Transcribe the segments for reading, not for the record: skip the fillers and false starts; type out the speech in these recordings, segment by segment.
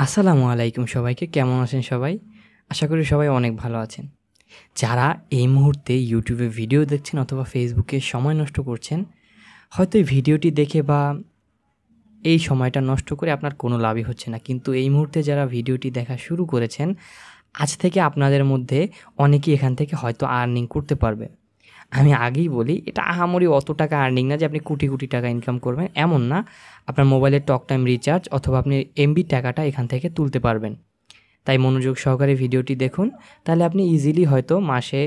আসসালামু আলাইকুম সবাইকে। কেমন আছেন সবাই? আশা করি সবাই অনেক ভালো আছেন। যারা এই মুহূর্তে ইউটিউবে ভিডিও দেখছেন অথবা ফেসবুকে সময় নষ্ট করছেন, হয়তো এই ভিডিওটি দেখে বা এই সময়টা নষ্ট করে আপনার কোনো লাভই হচ্ছে না। কিন্তু এই মুহূর্তে যারা ভিডিওটি দেখা শুরু করেছেন, আজ থেকে আপনাদের মধ্যে অনেকেই এখান থেকে হয়তো আর্নিং করতে পারবে। আমি আগেই বলি, এটা আহামরি অত টাকা আর্নিং না যে আপনি কোটি, কোটি টাকা ইনকাম করবেন, এমন না। আপনার মোবাইলের টক টাইম রিচার্জ অথবা আপনি এমবি টাকাটা এখান থেকে তুলতে পারবেন। তাই মনোযোগ সহকারে ভিডিওটি দেখুন, তাহলে আপনি ইজিলি হয়তো মাসে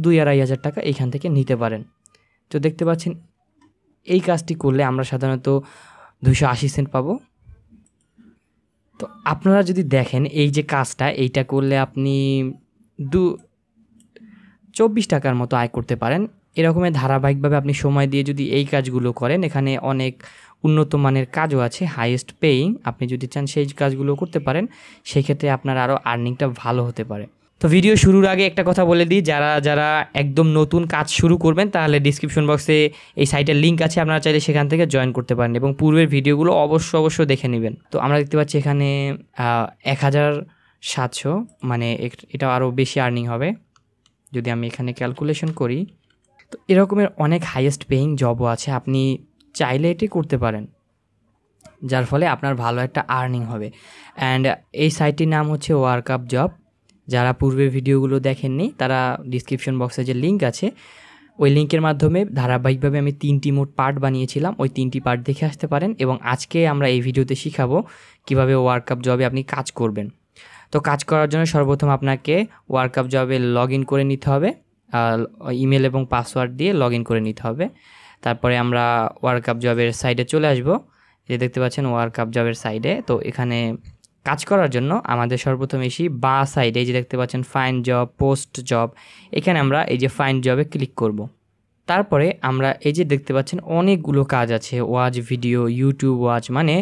২-২.৫ হাজার টাকা এইখান থেকে নিতে পারেন। তো দেখতে পাচ্ছেন এই কাজটি করলে আমরা সাধারণত ২৮০ সেন্ট পাবো। তো আপনারা যদি দেখেন এই যে কাজটা, এইটা করলে আপনি ২৪ টাকার মতো আয় করতে পারেন। এরকমের ধারাবাহিকভাবে আপনি সময় দিয়ে যদি এই কাজগুলো করেন, এখানে অনেক উন্নত মানের কাজও আছে, হাইয়েস্ট পেইং। আপনি যদি চান সেই কাজগুলো করতে পারেন, সেক্ষেত্রে আপনার আরও আর্নিংটা ভালো হতে পারে। তো ভিডিও শুরুর আগে একটা কথা বলে দিই, যারা একদম নতুন কাজ শুরু করবেন তাহলে ডিসক্রিপশন বক্সে এই সাইটের লিঙ্ক আছে, আপনারা চাইলে সেখান থেকে জয়েন করতে পারেন এবং পূর্বের ভিডিওগুলো অবশ্যই দেখে নেবেন। তো আমরা দেখতে পাচ্ছি এখানে ১,৭০০, মানে এটা আরও বেশি আর্নিং হবে যদি আমি এখানে ক্যালকুলেশন করি। তো এরকমের অনেক হাইয়েস্ট পেইং জবও আছে, আপনি চাইলে এটি করতে পারেন, যার ফলে আপনার ভালো একটা আর্নিং হবে। অ্যান্ড এই সাইটটির নাম হচ্ছে ওয়ার্কআপ জব। যারা পূর্বের ভিডিওগুলো দেখেননি তারা ডিসক্রিপশন বক্সে যে লিঙ্ক আছে, ওই লিঙ্কের মাধ্যমে ধারাবাহিকভাবে আমি 3টি মোট পার্ট বানিয়েছিলাম, ওই 3টি পার্ট দেখে আসতে পারেন। এবং আজকে আমরা এই ভিডিওতে শিখাবো কীভাবে ওয়ার্কআপ জবে আপনি কাজ করবেন। তো কাজ করার জন্য সর্বপ্রথম আপনাকে ওয়ার্কআপ জবে লগ ইন করে নিতে হবে, ইমেল এবং পাসওয়ার্ড দিয়ে লগ ইন করে নিতে হবে। তারপরে আমরা ওয়ার্কআপ জবের সাইডে চলে আসব, যে দেখতে পাচ্ছেন ওয়ার্কআপ জবের সাইডে। তো এখানে কাজ করার জন্য আমাদের সর্বপ্রথম এসি বাঁ সাইডে, যে দেখতে পাচ্ছেন ফাইন্ড জব, পোস্ট জব, এখানে আমরা এই যে ফাইন্ড জবে ক্লিক করব। তারপরে আমরা এই যে দেখতে পাচ্ছেন অনেকগুলো কাজ আছে, ওয়াচ ভিডিও, ইউটিউব ওয়াচ, মানে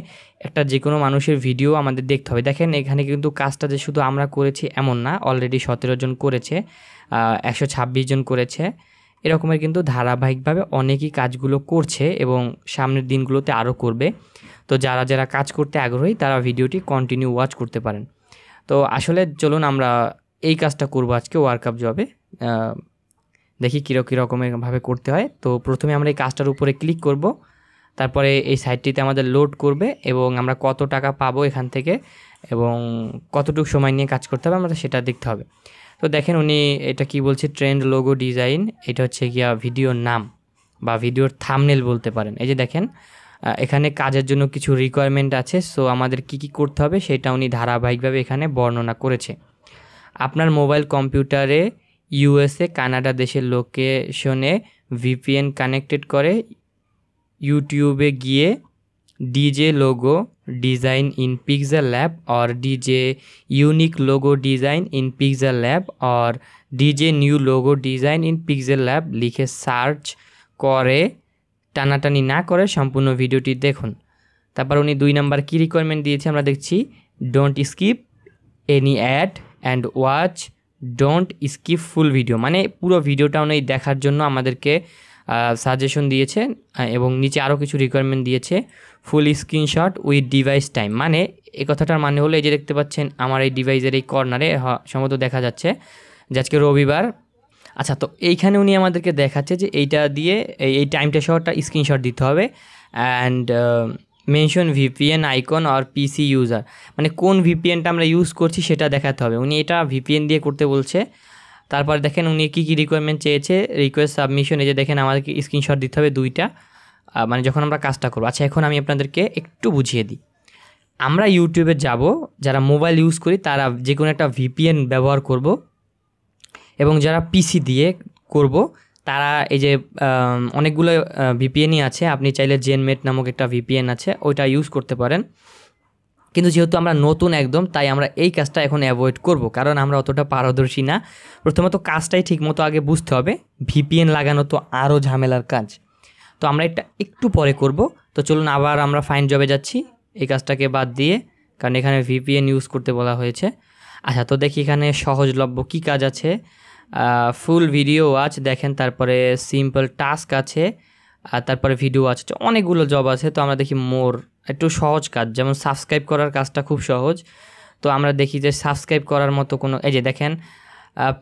একটা যে কোনো মানুষের ভিডিও আমাদের দেখতে হবে। দেখেন এখানে কিন্তু কাজটা যে শুধু আমরা করেছি এমন না, অলরেডি 17 জন করেছে, 126 জন করেছে, এরকমের কিন্তু ধারাবাহিকভাবে অনেকেই কাজগুলো করছে এবং সামনের দিনগুলোতে আরও করবে। তো যারা কাজ করতে আগ্রহী তারা ভিডিওটি কন্টিনিউ ওয়াচ করতে পারেন। তো আসলে চলুন আমরা এই কাজটা করব আজকে ওয়ার্কআপ জবে, দেখি কীরকমভাবে করতে হয়। তো প্রথমে আমরা এই কাজটার উপরে ক্লিক করব, তারপরে এই সাইটটিতে আমাদের লোড করবে এবং আমরা কত টাকা পাবো এখান থেকে এবং কতটুকু সময় নিয়ে কাজ করতে হবে আমরা সেটা দেখতে হবে। তো দেখেন উনি এটা কি বলছে, ট্রেন্ড লোগো ডিজাইন, এটা হচ্ছে গিয়া ভিডিওর নাম বা ভিডিওর থাম্বনেল বলতে পারেন। এই যে দেখেন এখানে কাজের জন্য কিছু রিকোয়ারমেন্ট আছে, সো আমাদের কি করতে হবে সেটা উনি ধারাবাহিকভাবে এখানে বর্ণনা করেছে। আপনার মোবাইল কম্পিউটারে ইউএসএ, কানাডা দেশের লোকেশনে ভিপিএন কানেক্টেড করে ইউটিউবে গিয়ে DJ logo design in pixel lab और DJ unique logo design in pixel lab और DJ new logo design in pixel lab লিখে সার্চ করে টানাটানি না করে সম্পূর্ণ ভিডিওটি দেখুন। তারপর উনি 2 নাম্বার কী রিকোয়ারমেন্ট দিয়েছে আমরা দেখছি, don't skip any ad and watch don't skip full video, মানে পুরো ভিডিওটা উনি দেখার জন্য আমাদেরকে সাজেশন দিয়েছে এবং নিচে আরও কিছু রিকোয়ারমেন্ট দিয়েছে। ফুল স্ক্রিনশট উইথ ডিভাইস টাইম, মানে এই কথাটার মানে হলো এই যে দেখতে পাচ্ছেন আমার এই ডিভাইসের এই কর্নারে সম্ভবত দেখা যাচ্ছে যে আজকে রবিবার। আচ্ছা, তো এইখানে উনি আমাদেরকে দেখাচ্ছে যে এইটা দিয়ে এই টাইমটা সহটা স্ক্রিনশট দিতে হবে। অ্যান্ড মেনশন ভিপিএন আইকন আর পিসি ইউজার, মানে কোন ভিপিএনটা আমরা ইউজ করছি সেটা দেখাতে হবে। উনি এটা ভিপিএন দিয়ে করতে বলছে। তারপর দেখেন উনি কী রিকোয়ারমেন্ট চেয়েছে, রিকোয়েস্ট সাবমিশন, এই যে দেখেন আমাদেরকে স্ক্রিনশট দিতে হবে 2টা, মানে যখন আমরা কাজটা করবো। আচ্ছা, এখন আমি আপনাদেরকে একটু বুঝিয়ে দিই। আমরা ইউটিউবে যাব, যারা মোবাইল ইউজ করি তারা যে কোনো একটা ভিপিএন ব্যবহার করব এবং যারা পিসি দিয়ে করব তারা এই যে অনেকগুলো ভিপিএনই আছে, আপনি চাইলে জেনমেট নামক একটা ভিপিএন আছে, ওইটা ইউজ করতে পারেন। কিন্তু যেহেতু আমরা নতুন একদম, তাই আমরা এই কাজটা এখন অ্যাভয়েড করব, কারণ আমরা অতটা পারদর্শী না। প্রথমত কাজটাই ঠিকমতো আগে বুঝতে হবে, ভিপিএন লাগানো তো আরও ঝামেলার কাজ, তো আমরা এটা একটু পরে করব। তো চলুন আবার আমরা ফাইন্ড জবে যাচ্ছি এই কাজটাকে বাদ দিয়ে, কারণ এখানে ভিপিএন ইউজ করতে বলা হয়েছে। আচ্ছা, তো দেখি এখানে সহজলভ্য কী কাজ আছে। ফুল ভিডিও ওয়াচ দেখেন, তারপরে সিম্পল টাস্ক আছে, আর তারপরে ভিডিও ওয়াচ আছে, অনেকগুলো জব আছে। তো আমরা দেখি মোর একটু সহজ কাজ, যেমন সাবস্ক্রাইব করার কাজটা খুব সহজ। তো আমরা দেখি যে সাবস্ক্রাইব করার মতো কোনো, এই যে দেখেন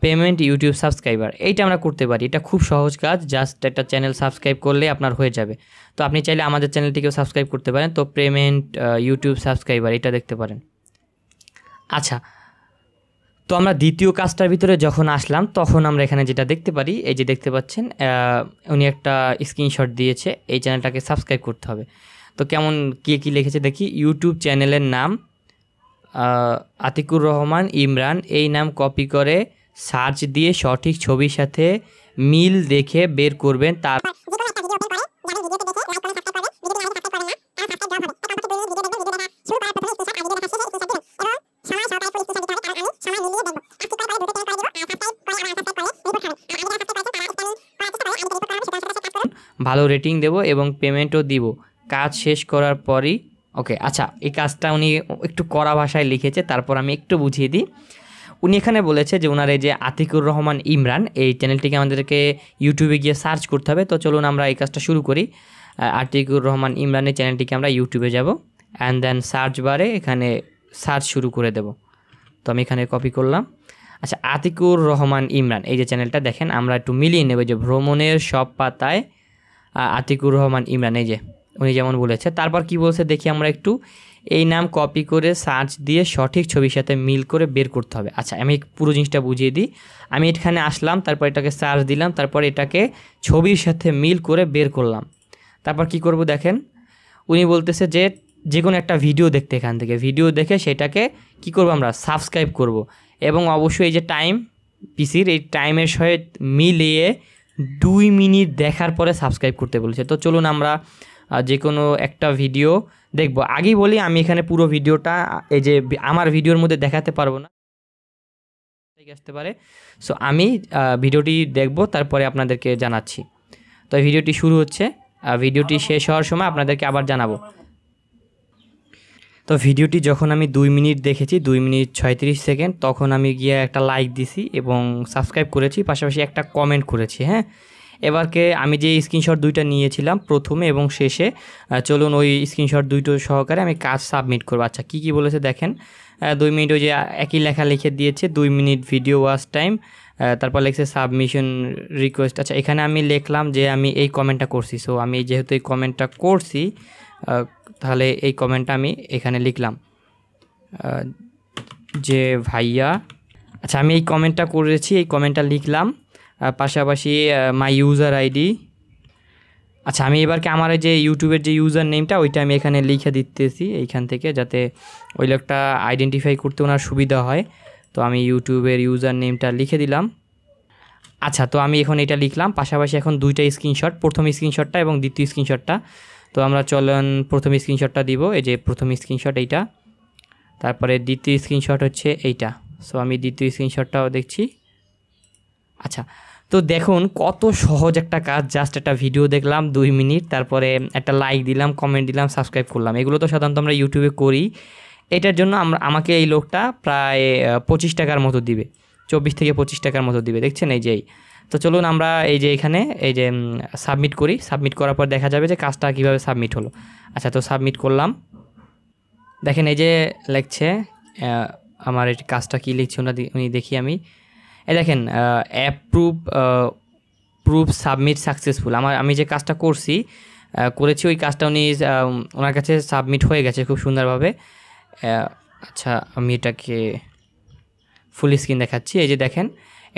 পেমেন্ট ইউটিউব সাবস্ক্রাইবার, এইটা আমরা করতে পারি। এটা খুব সহজ কাজ, জাস্ট একটা চ্যানেল সাবস্ক্রাইব করলে আপনার হয়ে যাবে। তো আপনি চাইলে আমাদের চ্যানেলটিকেও সাবস্ক্রাইব করতে পারেন। তো পেমেন্ট ইউটিউব সাবস্ক্রাইবার এটা দেখতে পারেন। আচ্ছা, তো আমরা দ্বিতীয় কাজটার ভিতরে যখন আসলাম তখন আমরা এখানে যেটা দেখতে পারি, এই যে দেখতে পাচ্ছেন উনি একটা স্ক্রিনশট দিয়েছে, এই চ্যানেলটাকে সাবস্ক্রাইব করতে হবে। তো কেমন কী লিখেছে দেখি, ইউটিউব চ্যানেলের নাম আতিকুর রহমান ইমরান, এই নাম কপি করে সার্চ দিয়ে সঠিক ছবির সাথে মিল দেখে বের করবেন। তার ভালো রেটিং দেব এবং পেমেন্টও দিব কাজ শেষ করার পরই। ওকে, আচ্ছা, এই কাজটা উনি একটু কড়া ভাষায় লিখেছে, তারপর আমি একটু বুঝিয়ে দিই। উনি এখানে বলেছে যে ওনার এই যে আতিকুর রহমান ইমরান, এই চ্যানেলটিকে আমাদেরকে ইউটিউবে গিয়ে সার্চ করতে হবে। তো চলুন আমরা এই কাজটা শুরু করি। আতিকুর রহমান ইমরানের চ্যানেলটিকে আমরা ইউটিউবে যাব, অ্যান্ড দেন সার্চ বারে এখানে সার্চ শুরু করে দেব। তো আমি এখানে কপি করলাম। আচ্ছা, আতিকুর রহমান ইমরান এই যে চ্যানেলটা দেখেন, আমরা একটু মিলিয়ে নেব যে ভ্রমণের সব পাতায় আতিকুর রহমান ইমরান, এই যে উনি যেমন বলেছে। তারপর কি বলছে দেখি আমরা একটু, এই নাম কপি করে সার্চ দিয়ে সঠিক ছবির সাথে মিল করে বের করতে হবে। আচ্ছা, আমি পুরো জিনিসটা বুঝিয়ে দিই। আমি এখানে আসলাম, তারপর এটাকে সার্চ দিলাম, তারপর এটাকে ছবির সাথে মিল করে বের করলাম। তারপর কি করব দেখেন, উনি বলতেছে যে যে কোনো একটা ভিডিও দেখতে, এখান থেকে ভিডিও দেখে সেটাকে কি করব আমরা সাবস্ক্রাইব করব, এবং অবশ্যই এই যে টাইম পিসির এই টাইমের সহিত মিলিয়ে 2 মিনিট দেখার পরে সাবস্ক্রাইব করতে বলেছে। তো চলুন আমরা যে কোনো একটা ভিডিও দেখব। আগেই বলি, আমি এখানে পুরো ভিডিওটা এই যে আমার ভিডিওর মধ্যে দেখাতে পারবো না, আসতে পারে। সো আমি ভিডিওটি দেখব, তারপরে আপনাদেরকে জানাচ্ছি। তো ভিডিওটি শুরু হচ্ছে, ভিডিওটি শেষ হওয়ার সময় আপনাদেরকে আবার জানাবো। তো ভিডিওটি যখন আমি 2 মিনিট দেখেছি, 2 মিনিট 36 সেকেন্ড, তখন আমি গিয়ে একটা লাইক দিছি এবং সাবস্ক্রাইব করেছি, পাশাপাশি একটা কমেন্ট করেছি। হ্যাঁ, এবারকে আমি যে স্ক্রিনশট 2টা নিয়েছিলাম প্রথমে এবং শেষে, চলুন ওই স্ক্রিনশট 2টো সহকারে আমি কাজ সাবমিট করবো। আচ্ছা, কী বলেছে দেখেন, 2 মিনিট ওই যে একই লেখা লিখে দিয়েছে, 2 মিনিট ভিডিও ওয়াচ টাইম, তারপর লিখছে সাবমিশন রিকোয়েস্ট। আচ্ছা, এখানে আমি লিখলাম যে আমি এই কমেন্টটা করছি। সো আমি যেহেতু এই কমেন্টটা করছি, তাহলে এই কমেন্টটা আমি এখানে লিখলাম যে ভাইয়া, আচ্ছা আমি এই কমেন্টটা করেছি, এই কমেন্টটা লিখলাম, পাশাপাশি মাই ইউজার আইডি। আচ্ছা, আমি এবারকে আমার যে ইউটিউবের যে ইউজার নেমটা ওইটা আমি এখানে লিখে দিতেছি এইখান থেকে, যাতে ওই লোকটা আইডেন্টিফাই করতে ওনার সুবিধা হয়। তো আমি ইউটিউবের ইউজার নেমটা লিখে দিলাম। আচ্ছা, তো আমি এখন এটা লিখলাম, পাশাপাশি এখন 2টা স্ক্রিনশট, প্রথম স্ক্রিনশটটা এবং দ্বিতীয় স্ক্রিনশটটা। তো আমরা চলুন প্রথম স্ক্রিনশটটা দিব, এই যে প্রথম স্ক্রিনশট এইটা, তারপরে দ্বিতীয় স্ক্রিনশট হচ্ছে এইটা। সো আমি দ্বিতীয় স্ক্রিনশটটাও দেখছি। আচ্ছা, তো দেখুন কত সহজ একটা কাজ, জাস্ট একটা ভিডিও দেখলাম 2 মিনিট, তারপরে একটা লাইক দিলাম, কমেন্ট দিলাম, সাবস্ক্রাইব করলাম। এগুলো তো সাধারণত আমরা ইউটিউবে করি। এটার জন্য আমাকে এই লোকটা প্রায় 25 টাকার মতো দিবে, 24 থেকে 25 টাকার মতো দিবে, দেখছেন এই যেই। তো চলুন আমরা এই যে এখানে এই যে সাবমিট করি। সাবমিট করার পর দেখা যাবে যে কাজটা কীভাবে সাবমিট হলো। আচ্ছা, তো সাবমিট করলাম, দেখেন এই যে লিখছে আমার এই কাজটা কী লিখছে উনি দেখি আমি, এই দেখেন প্রুফ সাবমিট সাকসেসফুল। আমি যে কাজটা করেছি ওই কাজটা ওনার কাছে সাবমিট হয়ে গেছে খুব সুন্দরভাবে। আচ্ছা, আমি এটাকে ফুল স্ক্রিন দেখাচ্ছি। এই যে দেখেন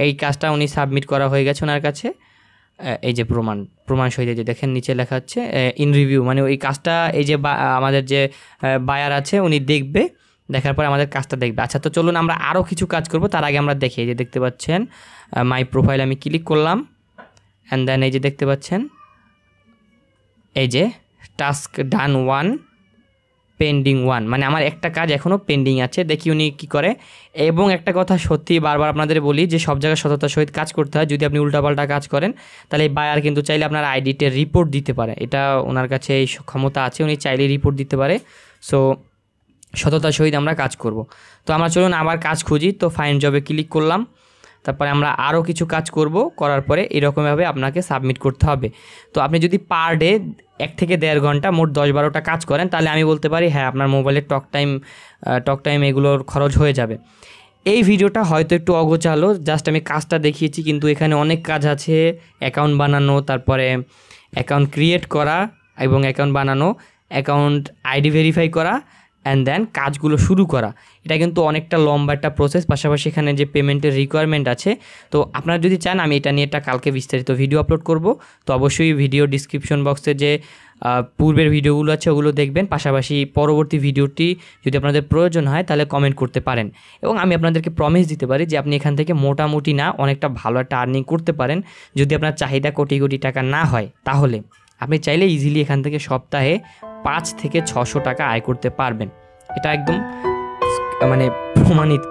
এই কাজটা উনি সাবমিট করা হয়ে গেছে ওনার কাছে। এই যে প্রমাণ সহিত যে দেখেন নিচে লেখা হচ্ছে ইন রিভিউ, মানে ওই কাজটা এই যে আমাদের যে বায়ার আছে উনি দেখবে, দেখার পরে আমাদের কাজটা দেখবে। আচ্ছা, তো চলুন আমরা আরও কিছু কাজ করব, তার আগে আমরা দেখি। এই যে দেখতে পাচ্ছেন মাই প্রোফাইল, আমি ক্লিক করলাম, অ্যান্ড দেন এই যে দেখতে পাচ্ছেন এই যে টাস্ক ডান 1 পেন্ডিং 1, মানে আমার একটা কাজ এখনও পেন্ডিং আছে। দেখি উনি কী করে। এবং একটা কথা সত্যি বারবার আপনাদের বলি যে সব জায়গায় সততার সহিত কাজ করতে হয়। যদি আপনি উল্টাপাল্টা কাজ করেন তাহলে এই বায়ার কিন্তু চাইলে আপনার আইডিতে রিপোর্ট দিতে পারে, এটা ওনার কাছে এই ক্ষমতা আছে, উনি চাইলে রিপোর্ট দিতে পারে। সো সততার সহিত আমরা কাজ করব। তো আমরা চলুন আবার কাজ খুঁজি। তো ফাইন্ড জবে ক্লিক করলাম, তারপরে আমরা আরও কিছু কাজ করার পরে এরকমভাবে আপনাকে সাবমিট করতে হবে। তো আপনি যদি পার ডে 1 থেকে 1.5 ঘন্টা মোট 10-12টা কাজ করেন, তাহলে আমি বলতে পারি হ্যাঁ আপনার মোবাইলের টক টাইম এগুলোর খরচ হয়ে যাবে। এই ভিডিওটা হয়তো একটু অগোছালো, জাস্ট আমি কাজটা দেখিয়েছি, কিন্তু এখানে অনেক কাজ আছে। অ্যাকাউন্ট বানানো, তারপরে অ্যাকাউন্ট ক্রিয়েট করা এবং অ্যাকাউন্ট বানানো, অ্যাকাউন্ট আইডি ভেরিফাই করা, অ্যান্ড দেন কাজগুলো শুরু করা। এটা কিন্তু অনেকটা লম্বা একটা প্রসেস। পাশাপাশি এখানে যে পেমেন্টের রিকোয়ারমেন্ট আছে, তো আপনারা যদি চান আমি এটা নিয়ে একটা কালকে বিস্তারিত ভিডিও আপলোড করব। তো অবশ্যই ভিডিও ডিসক্রিপশন বক্সে যে পূর্বের ভিডিওগুলো আছে ওগুলো দেখবেন। পাশাপাশি পরবর্তী ভিডিওটি যদি আপনাদের প্রয়োজন হয় তাহলে কমেন্ট করতে পারেন, এবং আমি আপনাদেরকে প্রমিস দিতে পারি যে আপনি এখান থেকে মোটামুটি না অনেকটা ভালো একটা আর্নিং করতে পারেন। যদি আপনার চাহিদা কোটি কোটি টাকা না হয়, তাহলে আপনি চাইলে ইজিলি এখান থেকে সপ্তাহে 5 থেকে 600 টাকা আয় করতে পারবেন। এটা একদম মানে প্রমাণিত।